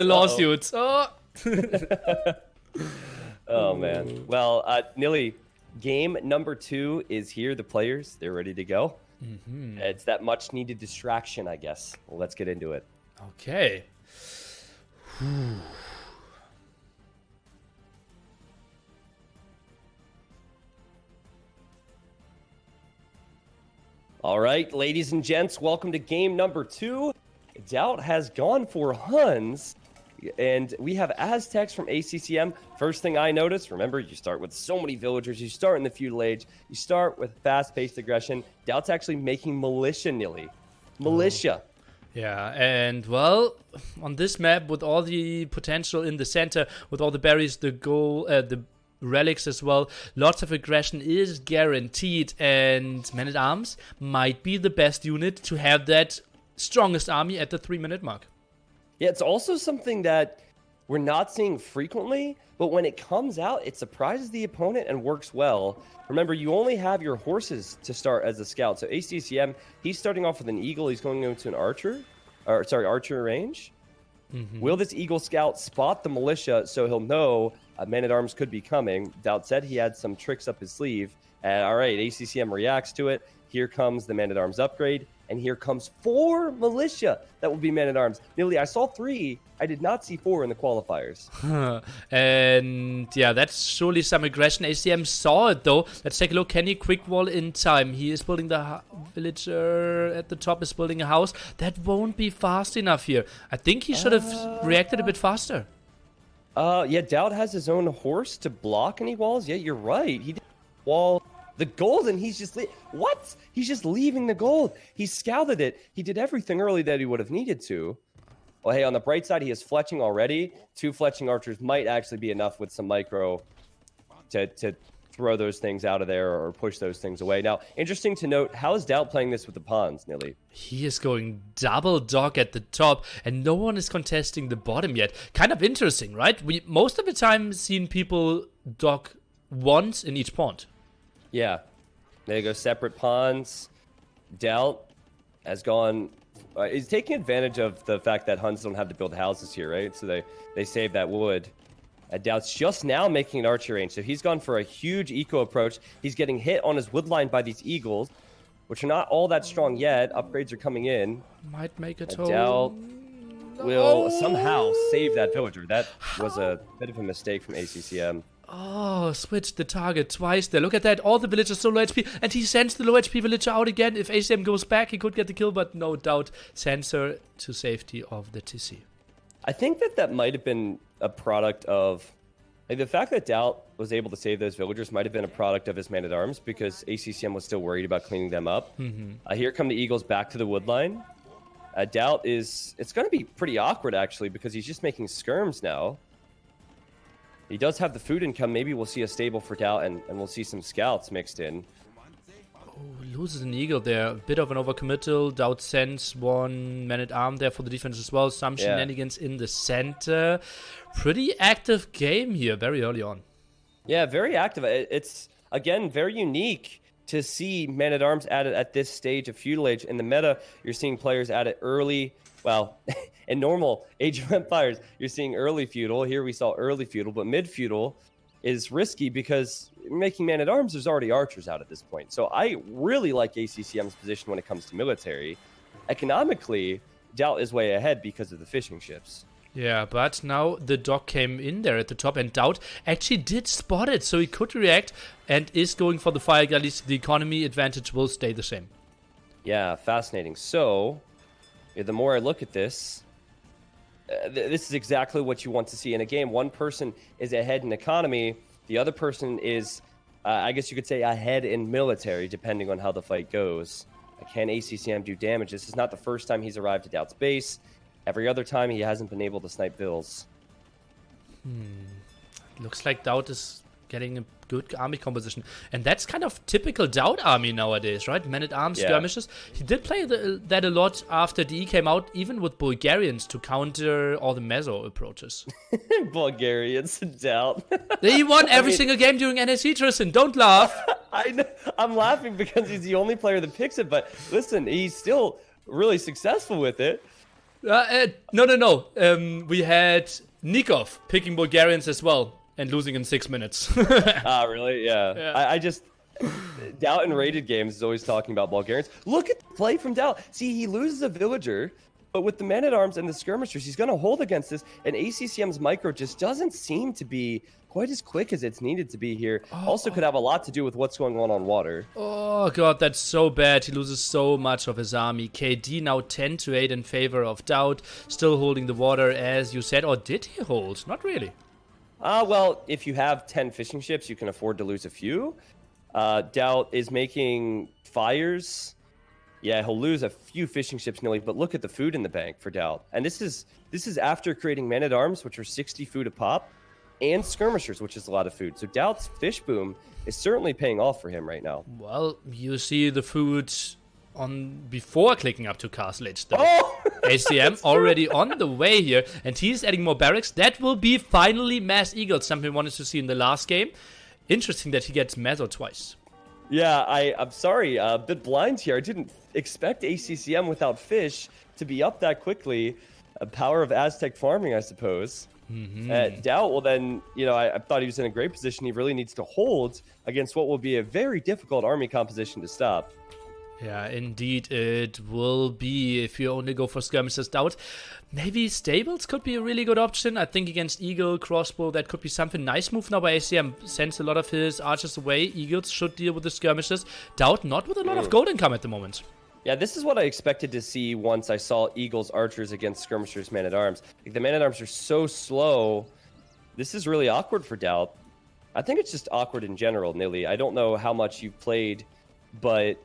The lawsuits. Oh. Oh man. Well, Nilly, game number 2 is here. The players, they're ready to go. It's that much needed distraction, I guess. Well, let's get into it. Okay. All right, ladies and gents, welcome to game number 2. Daut has gone for Huns, and we have Aztecs from ACCM. First thing I noticed, remember, you start with so many villagers. You start in the feudal age. You start with fast-paced aggression. Daut's actually making militia, Nilly. Militia. Yeah, and well, on this map, with all the potential in the center, with all the berries, the relics as well, lots of aggression is guaranteed, and Man-at-Arms might be the best unit to have that strongest army at the 3-minute mark. Yeah, it's also something that we're not seeing frequently, but when it comes out, it surprises the opponent and works well. Remember, you only have your horses to start as a scout. So ACCM, he's starting off with an eagle. He's going into an archer range. Will this eagle scout spot the militia so he'll know man-at-arms could be coming? Daut said he had some tricks up his sleeve. All right, ACCM reacts to it. Here comes the man-at-arms upgrade. And here comes 4 militia that will be man-at-arms. Nearly, I saw 3. I did not see 4 in the qualifiers. And yeah, that's surely some aggression. ACM saw it though. Let's take a look. Can he quick wall in time? He is building the villager at the top is building a house. That won't be fast enough here. I think he should have reacted a bit faster. Yeah, Daut has his own horse to block any walls. Yeah, you're right. He did wall the gold, and he's just what? He's just leaving the gold. He scouted it. He did everything early that he would have needed to. Well, hey, on the bright side, he is fletching already. 2 fletching archers might actually be enough with some micro to throw those things out of there or push those things away. Now, interesting to note, how is Daut playing this with the pawns, Nilly? He is going double dock at the top, and no one is contesting the bottom yet. Kind of interesting, right? We most of the time seen people dock once in each pawn. Yeah, there you go. Separate pawns. Daut has gone. He's taking advantage of the fact that Huns don't have to build houses here, right? So they save that wood. Daut's just now making an archer range, so he's gone for a huge eco approach. He's getting hit on his wood line by these eagles, which are not all that strong yet. Upgrades are coming in. Might make a toll. Daut will somehow save that villager. That was a bit of a mistake from ACCM. Oh, switched the target twice there. Look at that. All the villagers so low HP. And he sends the low HP villager out again. If ACM goes back, he could get the kill, but no doubt sends her to safety of the TC. I think that might have been a product of... the fact that Daut was able to save those villagers might have been a product of his man-at-arms because ACCM was still worried about cleaning them up. Here come the eagles back to the wood line. Daut is... It's going to be pretty awkward, actually, because he's just making skirms now. He does have the food income. Maybe we'll see a stable for Daut, and we'll see some scouts mixed in. Oh, loses an eagle there. A bit of an overcommittal. Daut sends one man-at-arm there for the defense as well. Some shenanigans in the center. Pretty active game here very early on. Yeah, very active. It's, again, very unique to see man-at-arms added at this stage of feudal age. In the meta, you're seeing players add it early. Well, in normal Age of Empires, you're seeing early feudal. Here we saw early feudal, but mid-feudal is risky because making man-at-arms, there's already archers out at this point. So I really like ACCM's position when it comes to military. Economically, Daut is way ahead because of the fishing ships. Yeah, but now the dock came in there at the top, and Daut actually did spot it, so he could react and is going for the fire galleys. The economy advantage will stay the same. Yeah, fascinating. So... the more I look at this, this is exactly what you want to see in a game. One person is ahead in economy. The other person is, I guess you could say, ahead in military, depending on how the fight goes. Can ACCM do damage? This is not the first time he's arrived at Daut's base. Every other time, he hasn't been able to snipe vills. Looks like Daut is getting a good army composition. And that's kind of typical Daut army nowadays, right? Men-at-arms, skirmishes. He did play that a lot after DE came out, even with Bulgarians to counter all the meso approaches. Bulgarians, Daut. He won every single game during NSC, Tristan. Don't laugh. I know. I'm laughing because he's the only player that picks it, but listen, he's still really successful with it. No. We had Nikov picking Bulgarians as well and losing in 6 minutes. Ah, really? Yeah. I just Daut in rated games is always talking about Bulgarians. Look at the play from Daut. See, he loses a villager, but with the man-at-arms and the skirmishers, he's going to hold against this. And ACCM's micro just doesn't seem to be quite as quick as it's needed to be here. Also could have a lot to do with what's going on water. Oh god, that's so bad. He loses so much of his army. KD now 10-8 in favor of Daut, still holding the water as you said. Or did he hold? Not really. Well, if you have 10 fishing ships, you can afford to lose a few. Daut is making fires. Yeah, he'll lose a few fishing ships nearly, but look at the food in the bank for Daut. And this is after creating men-at-arms, which are 60 food a pop, and skirmishers, which is a lot of food. So Daut's fish boom is certainly paying off for him right now. Well, you see the food on before clicking up to Castle Age. Oh! ACM already on the way here, and he's adding more barracks. That will be finally Mass Eagles, something we wanted to see in the last game. Interesting that he gets Mazo twice. Yeah, I'm sorry, a bit blind here. I didn't expect ACCM without fish to be up that quickly. A power of Aztec farming, I suppose. Daut, well then, I thought he was in a great position. He really needs to hold against what will be a very difficult army composition to stop. Yeah, indeed it will be if you only go for skirmishes. Daut. Maybe stables could be a really good option. I think against Eagle, Crossbow, that could be something. Nice move now by ACM. Sends a lot of his archers away. Eagles should deal with the skirmishes. Daut not with a lot of gold income at the moment. Yeah, this is what I expected to see once I saw Eagles archers against skirmishers man-at-arms. Like, the man-at-arms are so slow. This is really awkward for Daut. I think it's just awkward in general, Nilly. I don't know how much you've played, but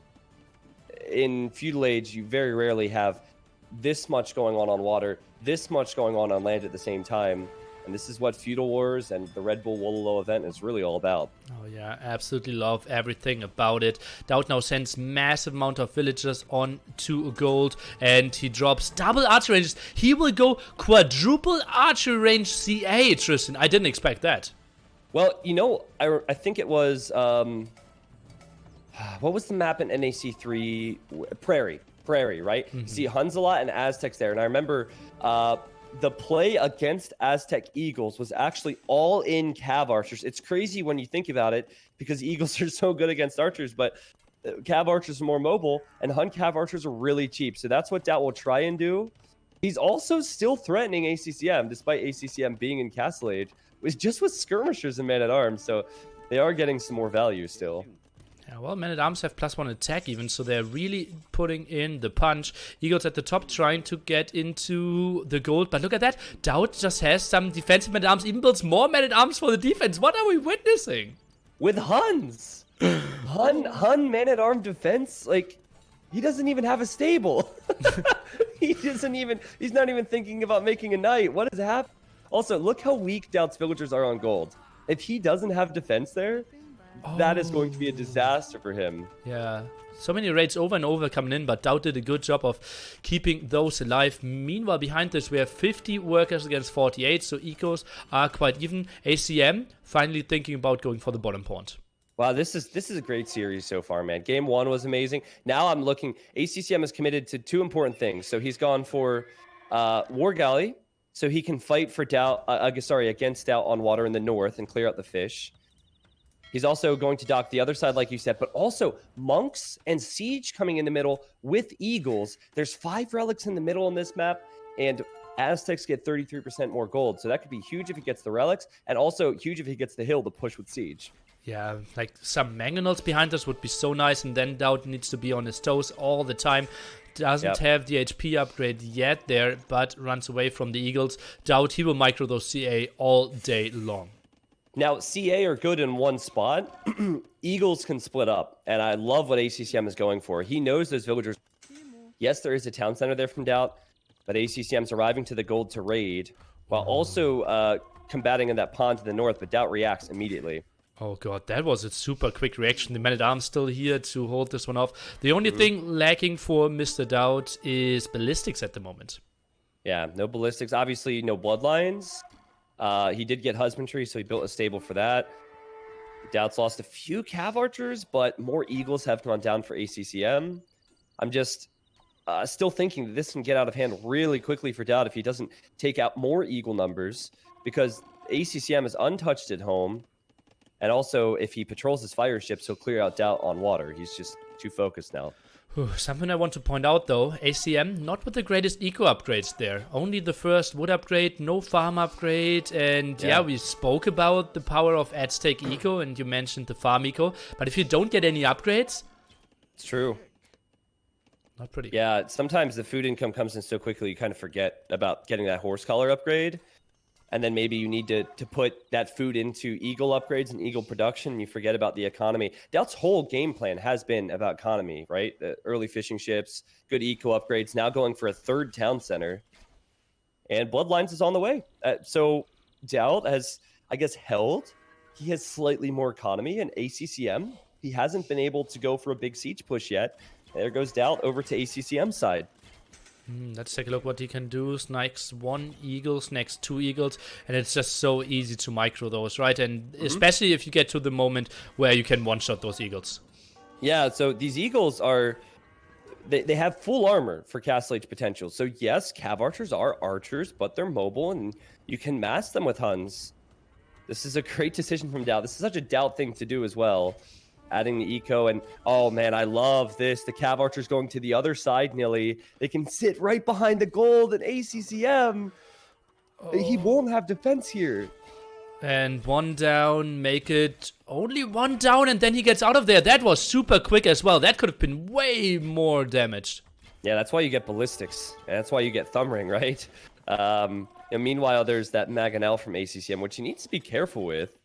in Feudal Age, you very rarely have this much going on water, this much going on land at the same time. And this is what Feudal Wars and the Redbull Wololo event is really all about. Oh yeah, absolutely love everything about it. Daut now sends massive amount of villagers on to gold, and he drops double archery ranges. He will go quadruple archery range CA, Tristan. I didn't expect that. Well, I think it was... what was the map in NAC3? Prairie, right? See Huns a lot and Aztecs there. And I remember the play against Aztec Eagles was actually all in Cav Archers. It's crazy when you think about it because Eagles are so good against Archers, but Cav Archers are more mobile and Hun Cav Archers are really cheap. So that's what Daut will try and do. He's also still threatening ACCM, despite ACCM being in Castle Age, just with skirmishers and man-at-arms. So they are getting some more value still. Yeah, well, men-at-arms have +1 attack even, so they're really putting in the punch. Eagles at the top trying to get into the gold, but look at that. Daut just has some defensive men-at-arms, even builds more men-at-arms for the defense. What are we witnessing? With Huns! Hun man-at-arm defense, like, he doesn't even have a stable. He's not even thinking about making a knight. What has happened? Also, look how weak Daut's villagers are on gold. If he doesn't have defense there, that is going to be a disaster for him. Yeah, so many raids over and over coming in, but Daut did a good job of keeping those alive. Meanwhile, behind this, we have 50 workers against 48, so ecos are quite even. ACM finally thinking about going for the bottom point. Wow, this is a great series so far, man. Game 1 was amazing. Now I'm looking. ACCM is committed to 2 important things. So he's gone for War Galley, so he can fight for against Daut on water in the north and clear out the fish. He's also going to dock the other side, like you said, but also monks and siege coming in the middle with eagles. There's 5 relics in the middle on this map, and Aztecs get 33% more gold. So that could be huge if he gets the relics, and also huge if he gets the hill to push with siege. Yeah, like some mangonels behind us would be so nice, and then Daut needs to be on his toes all the time. Doesn't have the HP upgrade yet there, but runs away from the eagles. Daut, he will micro those CA all day long. Now, CA are good in one spot. Eagles can split up, and I love what ACCM is going for. He knows those villagers. Yes, there is a town center there from Daut, but ACCM's arriving to the gold to raid, while also combating in that pond to the north, but Daut reacts immediately. Oh god, that was a super quick reaction. The man-at-arms still here to hold this one off. The only thing lacking for Mr. Daut is ballistics at the moment. Yeah, no ballistics. Obviously, no bloodlines. He did get husbandry, so he built a stable for that. Daut's lost a few cav archers, but more eagles have gone down for ACCM. still thinking that this can get out of hand really quickly for Daut if he doesn't take out more Eagle numbers, because ACCM is untouched at home. And also, if he patrols his fire ships, he'll clear out Daut on water. He's just too focused now. Something I want to point out though, ACM not with the greatest eco upgrades there. Only the first wood upgrade, no farm upgrade, and yeah, we spoke about the power of Aztec eco, and you mentioned the farm eco. But if you don't get any upgrades, it's true. Not pretty. Yeah, sometimes the food income comes in so quickly you kind of forget about getting that horse collar upgrade. And then maybe you need to put that food into Eagle upgrades and Eagle production, and you forget about the economy. Daut's whole game plan has been about economy, right? The early fishing ships, good eco upgrades, now going for a third town center. And Bloodlines is on the way. So Daut has, I guess, held. He has slightly more economy, and ACCM, he hasn't been able to go for a big siege push yet. There goes Daut over to ACCM side. Let's take a look what he can do. Snakes 1 eagle, snakes 2 eagles, and it's just so easy to micro those, right? And especially if you get to the moment where you can one-shot those eagles. Yeah, so these eagles are... They have full armor for Castle Age potential. So yes, Cav Archers are archers, but they're mobile, and you can mask them with Huns. This is a great decision from Daut. This is such a Daut thing to do as well. Adding the eco, and oh man, I love this. The Cav Archers going to the other side, Nilly. They can sit right behind the gold and ACCM. He won't have defense here. And 1 down, make it only 1 down, and then he gets out of there. That was super quick as well. That could have been way more damaged. Yeah, that's why you get ballistics, and that's why you get thumb ring, right? And meanwhile, there's that Mangonel from ACCM, which he needs to be careful with.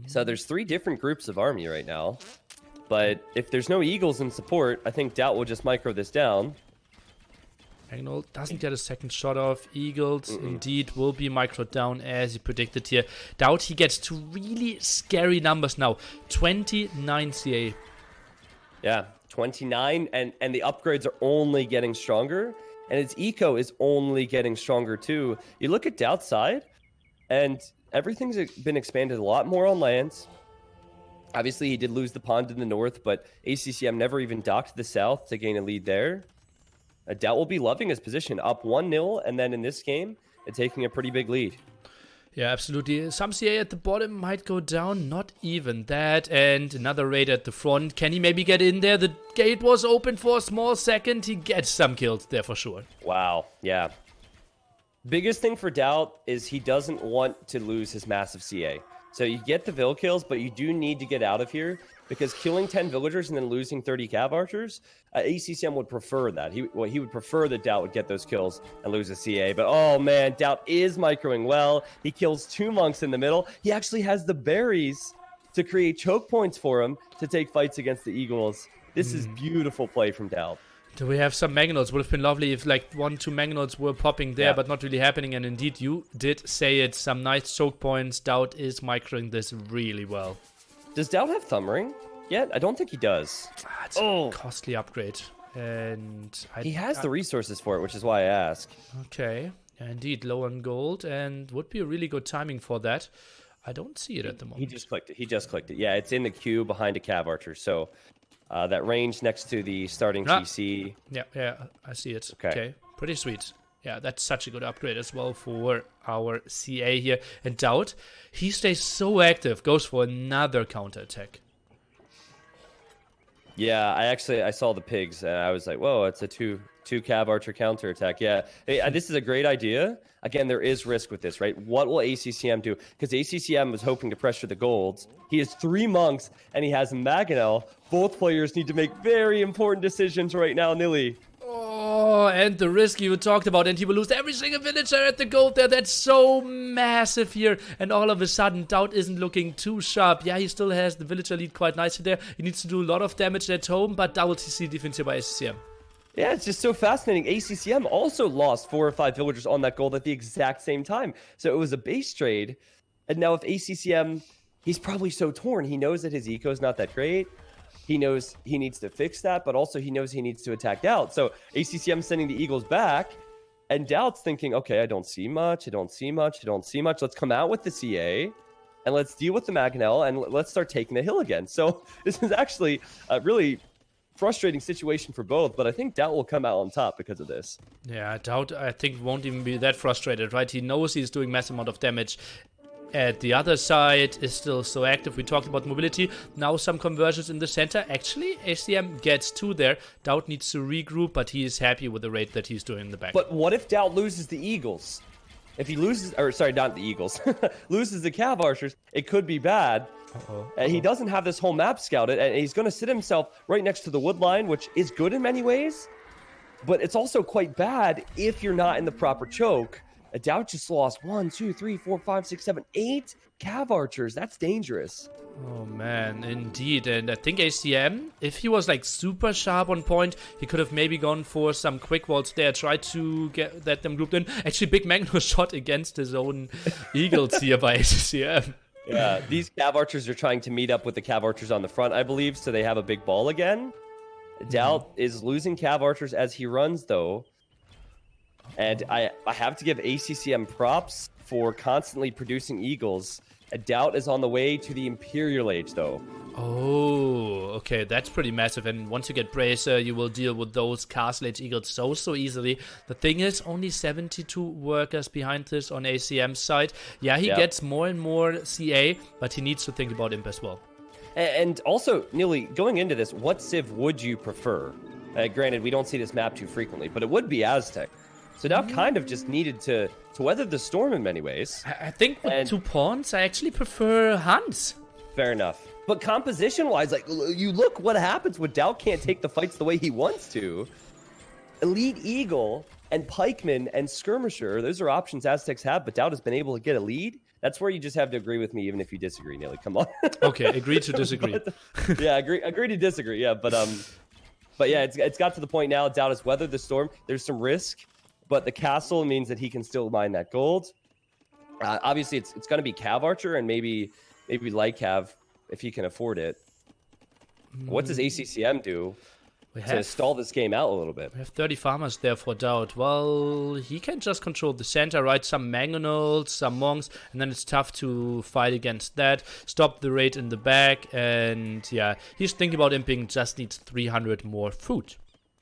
So there's 3 different groups of army right now. But if there's no eagles in support, I think Daut will just micro this down. Magnol doesn't get a second shot off. Eagles indeed will be microed down as he predicted here. Daut, he gets to really scary numbers now. 29 CA. Yeah, 29, and the upgrades are only getting stronger. And its eco is only getting stronger too. You look at Daut's side, and everything's been expanded a lot more on lands. Obviously, he did lose the pond in the north, but ACCM never even docked to the south to gain a lead there. Daut will be loving his position, up 1-0, and then in this game, taking a pretty big lead. Yeah, absolutely. Some CA at the bottom might go down, not even that. And another raid at the front. Can he maybe get in there? The gate was open for a small second. He gets some kills there for sure. Wow, yeah. Biggest thing for Daut is he doesn't want to lose his massive CA. So you get the Vill kills, but you do need to get out of here, because killing 10 villagers and then losing 30 Cav Archers, ACCM would prefer that. He would prefer that Daut would get those kills and lose a CA. But oh man, Daut is microing well. He kills 2 monks in the middle. He actually has the berries to create choke points for him to take fights against the Eagles. This is beautiful play from Daut. Do we have some Mangonels? Would have been lovely if like 1-2 Mangonels were popping there, but not really happening. And indeed, you did say it. Some nice choke points. Daut is microing this really well. Does Daut have Thumb Ring yet? I don't think he does. It's a costly upgrade. And he has the resources for it, which is why I ask. Okay. Yeah, indeed, low on gold, and would be a really good timing for that. I don't see it at the moment. He just clicked it. Yeah, it's in the queue behind a Cav Archer. So that range next to the starting TC. Yeah, I see it. Okay, pretty sweet. Yeah, that's such a good upgrade as well for our CA here. And Daut, he stays so active, goes for another counterattack. Yeah, I saw the pigs, and I was like, whoa, it's a two Cav Archer counterattack. Yeah, hey, this is a great idea. Again, there is risk with this, right? What will ACCM do? Because ACCM was hoping to pressure the golds. He has 3 monks, and he has Mangonel. Both players need to make very important decisions right now, Nilly. Oh, and the risk you talked about, and he will lose every single villager at the gold there. That's so massive here. And all of a sudden, Daut isn't looking too sharp. Yeah, he still has the villager lead quite nicely there. He needs to do a lot of damage at home, but double TC defense here by ACCM. Yeah, it's just so fascinating. ACCM also lost 4 or 5 villagers on that gold at the exact same time. So it was a base trade. And now if ACCM, he's probably so torn. He knows that his eco is not that great. He knows he needs to fix that, but also he knows he needs to attack Daut. So ACCM sending the Eagles back, and Daut's thinking, okay, I don't see much. Let's come out with the CA, and let's deal with the Mangonel, and let's start taking the hill again. So this is actually really frustrating situation for both, but I think Daut will come out on top because of this. Yeah, Daut, I think, won't even be that frustrated, right? He knows he's doing massive amount of damage. At the other side is still so active. We talked about mobility. Now some conversions in the center. Actually, ACCM gets 2 there. Daut needs to regroup, but he is happy with the rate that he's doing in the back. But what if Daut loses the Eagles? If he loses, or sorry, not the Eagles, loses the Cav Archers, it could be bad. And he doesn't have this whole map scouted, and he's going to sit himself right next to the wood line, which is good in many ways, but it's also quite bad if you're not in the proper choke. Daut just lost 1, 2, 3, 4, 5, 6, 7, 8 Cav Archers. That's dangerous. Oh man, indeed. And I think ACCM, if he was like super sharp on point, he could have maybe gone for some quick walls there, tried to get them grouped in. Actually, Big Magno shot against his own Eagles here by ACCM. Yeah, these Cav Archers are trying to meet up with the Cav Archers on the front, I believe, so they have a big ball again. Daut is losing Cav Archers as he runs, though. And I have to give ACCM props for constantly producing Eagles. Daut is on the way to the Imperial Age, though. Oh, okay, that's pretty massive. And once you get Bracer, you will deal with those Castle Age Eagles so easily. The thing is, only 72 workers behind this on ACM's side. Yeah, he gets more and more CA, but he needs to think about Imp as well. And also, Neely, going into this, what Civ would you prefer? Granted, we don't see this map too frequently, but it would be Aztec. So Daut kind of just needed to weather the storm in many ways. I think with 2 pawns, I actually prefer Hans. Fair enough. But composition-wise, like, you look what happens when Daut can't take the fights the way he wants to. Elite Eagle and Pikeman and Skirmisher, those are options Aztecs have, but Daut has been able to get a lead. That's where you just have to agree with me, even if you disagree, Neely. Come on. Okay, agree to disagree. Yeah, agree to disagree. Yeah, but yeah, it's got to the point now. Daut has weathered the storm. There's some risk. But the castle means that he can still mine that gold. Obviously, it's going to be Cav Archer and maybe Light Cav if he can afford it. What does ACCM do to stall this game out a little bit? We have 30 farmers there for Daut. Well, he can just control the center, right? Some Mangonels, some Monks, and then it's tough to fight against that. Stop the raid in the back, and yeah, he's thinking about imping, just needs 300 more food.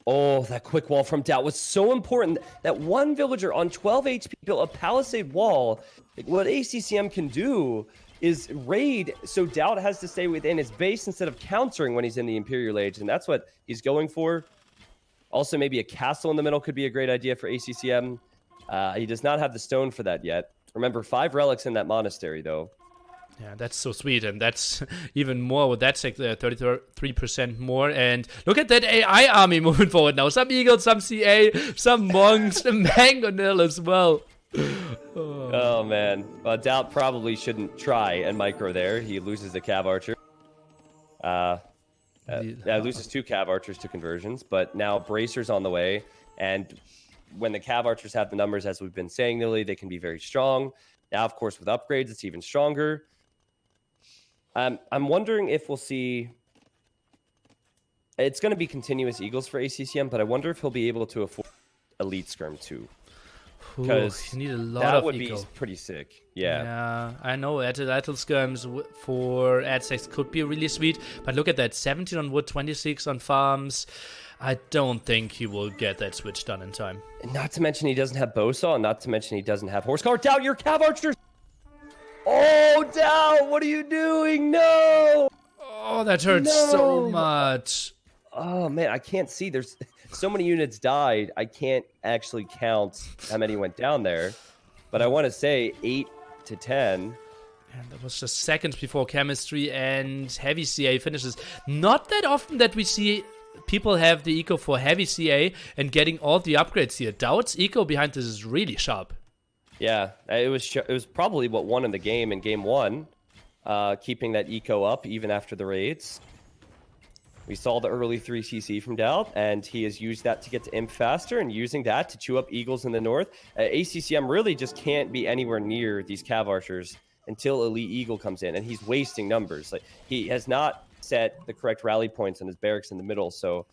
Oh, that quick wall from Daut was so important. That one villager on 12 HP built a palisade wall. What ACCM can do is raid, so Daut has to stay within his base instead of countering when he's in the Imperial Age, and that's what he's going for. Also, maybe a castle in the middle could be a great idea for ACCM. He does not have the stone for that yet. Remember, 5 relics in that monastery, though. Yeah, that's so sweet, and that's even more with that 33% more. And look at that AI army moving forward now. Some Eagles, some CA, some Monks, a Mangonel as well. Oh man. Well, Daut probably shouldn't try and micro there. He loses the Cav Archer. Loses 2 Cav Archers to conversions, but now Bracer's on the way. And when the Cav Archers have the numbers, as we've been saying, Nilly, they can be very strong. Now, of course, with upgrades, it's even stronger. I'm wondering if we'll see... It's going to be continuous Eagles for ACCM, but I wonder if he'll be able to afford Elite Skirm too. Because you need a lot that of would eco. Be pretty sick. Yeah, I know. Atlatl Skirms for Aztecs could be really sweet, but look at that: 17 on wood, 26 on farms. I don't think he will get that switch done in time. Not to mention he doesn't have Bowsaw, and not to mention he doesn't have Horsecollar. Daut, your Cav Archers! Oh, Daut, what are you doing? No! Oh, that hurts so much. Oh, man, I can't see. There's so many units died. I can't actually count how many went down there. But I want to say 8 to 10. And that was just seconds before chemistry and heavy CA finishes. Not that often that we see people have the eco for heavy CA and getting all the upgrades here. Daut's eco behind this is really sharp. Yeah, it was probably what won in the game in game 1, keeping that eco up even after the raids. We saw the early 3cc from Daut, and he has used that to get to imp faster and using that to chew up Eagles in the north. ACCM really just can't be anywhere near these Cav Archers until Elite Eagle comes in, and he's wasting numbers. Like, he has not set the correct rally points on his barracks in the middle, so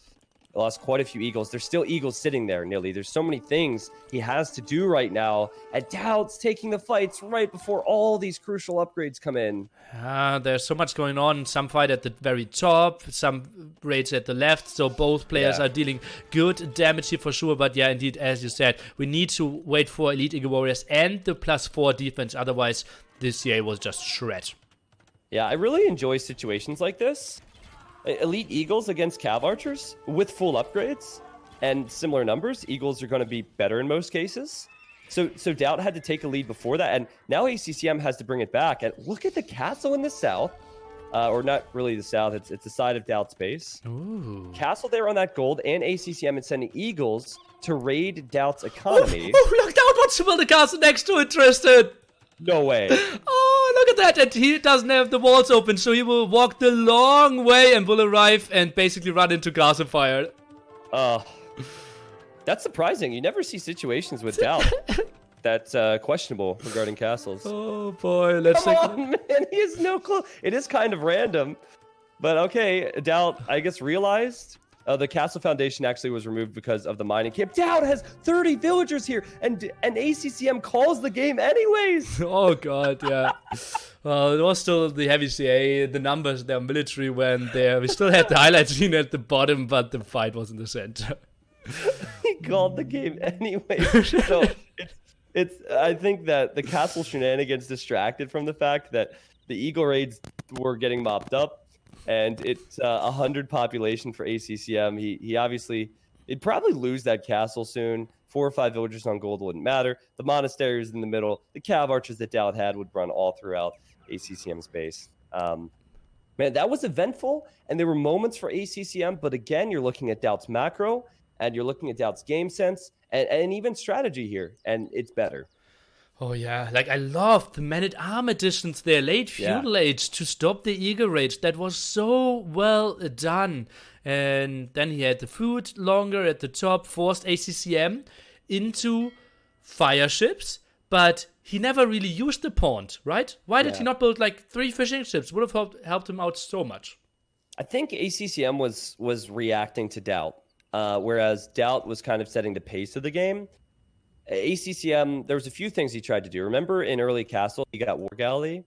lost quite a few Eagles. There's still Eagles sitting there, Nilly. There's so many things he has to do right now. And Daut's taking the fights right before all these crucial upgrades come in. There's so much going on. Some fight at the very top, some raids at the left. So both players are dealing good damage here for sure. But yeah, indeed, as you said, we need to wait for Elite Eagle Warriors and the +4 defense. Otherwise, this CA was just shred. Yeah, I really enjoy situations like this. Elite Eagles against Cav Archers with full upgrades and similar numbers. Eagles are going to be better in most cases. So Daut had to take a lead before that, and now ACCM has to bring it back. And look at the castle in the south, or not really the south. It's the side of Daut's base. Ooh. Castle there on that gold, and ACCM is sending Eagles to raid Daut's economy. Oh, look, Daut wants to build a castle next to it, Tristan. No way. Oh, look at that. And he doesn't have the walls open, so he will walk the long way and will arrive and basically run into castle fire. That's surprising. You never see situations with Daut that's questionable regarding castles. Oh, boy. Let's Come on, man. He has no clue. It is kind of random. But okay, Daut, I guess, realized the castle foundation actually was removed because of the mining camp. Daut has 30 villagers here, and ACCM calls the game anyways. Oh, God, yeah. Well, it was still the heavy CA. The numbers, their military went there. We still had the highlight scene at the bottom, but the fight was in the center. He called the game anyway. So I think that the castle shenanigans distracted from the fact that the Eagle raids were getting mopped up. And it's 100 population for ACCM. He obviously, he'd probably lose that castle soon. 4 or 5 villagers on gold wouldn't matter. The monastery is in the middle. The Cav Archers that Daut had would run all throughout ACCM's base. Man, that was eventful, and there were moments for ACCM. But again, you're looking at Daut's macro, and you're looking at Daut's game sense, and even strategy here, and it's better. Oh, yeah. Like, I loved the Man-at-Arm additions there. Late Feudal Age to stop the Eagle Rage. That was so well done. And then he had the food longer at the top, forced ACCM into fire ships. But he never really used the pond, right? Why did he not build, like, 3 fishing ships? Would have helped him out so much. I think ACCM was reacting to Daut, whereas Daut was kind of setting the pace of the game. ACCM, there was a few things he tried to do. Remember in early Castle, he got War Galley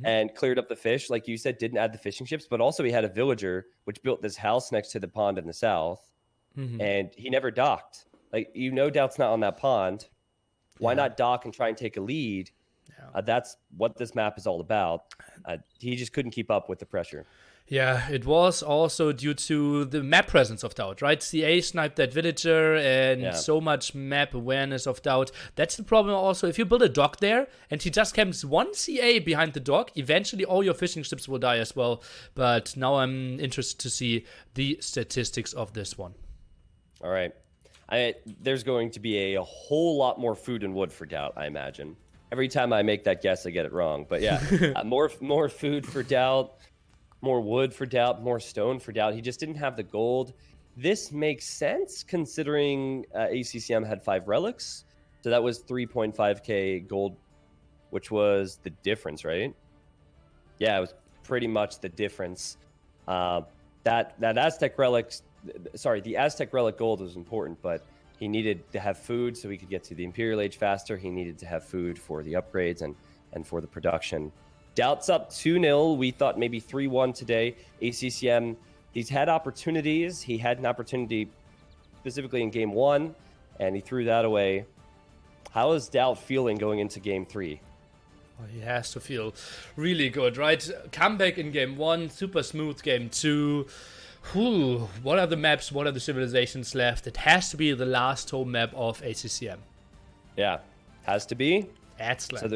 and cleared up the fish. Like you said, didn't add the fishing ships, but also he had a villager which built this house next to the pond in the south, and he never docked. Like, you know, Daut's not on that pond. Why not dock and try and take a lead? That's what this map is all about. He just couldn't keep up with the pressure. Yeah, it was also due to the map presence of Daut, right? CA sniped that villager and so much map awareness of Daut. That's the problem also. If you build a dock there and he just camps 1 CA behind the dock, eventually all your fishing ships will die as well. But now I'm interested to see the statistics of this one. All right. There's going to be a whole lot more food and wood for Daut, I imagine. Every time I make that guess, I get it wrong. But yeah, more food for Daut. More wood for Daut, more stone for Daut. He just didn't have the gold. This makes sense considering ACCM had 5 relics. So that was 3.5k gold, which was the difference, right? Yeah, it was pretty much the difference. That Aztec relics, sorry, the Aztec relic gold was important, but he needed to have food so he could get to the Imperial Age faster. He needed to have food for the upgrades and for the production. Daut's up 2-0. We thought maybe 3-1 today. ACCM, he's had opportunities. He had an opportunity specifically in Game 1, and he threw that away. How is Daut feeling going into Game 3? Well, he has to feel really good, right? Comeback in Game 1, super smooth Game 2. What are the maps? What are the civilizations left? It has to be the last home map of ACCM. Yeah, has to be. Excellent. So there's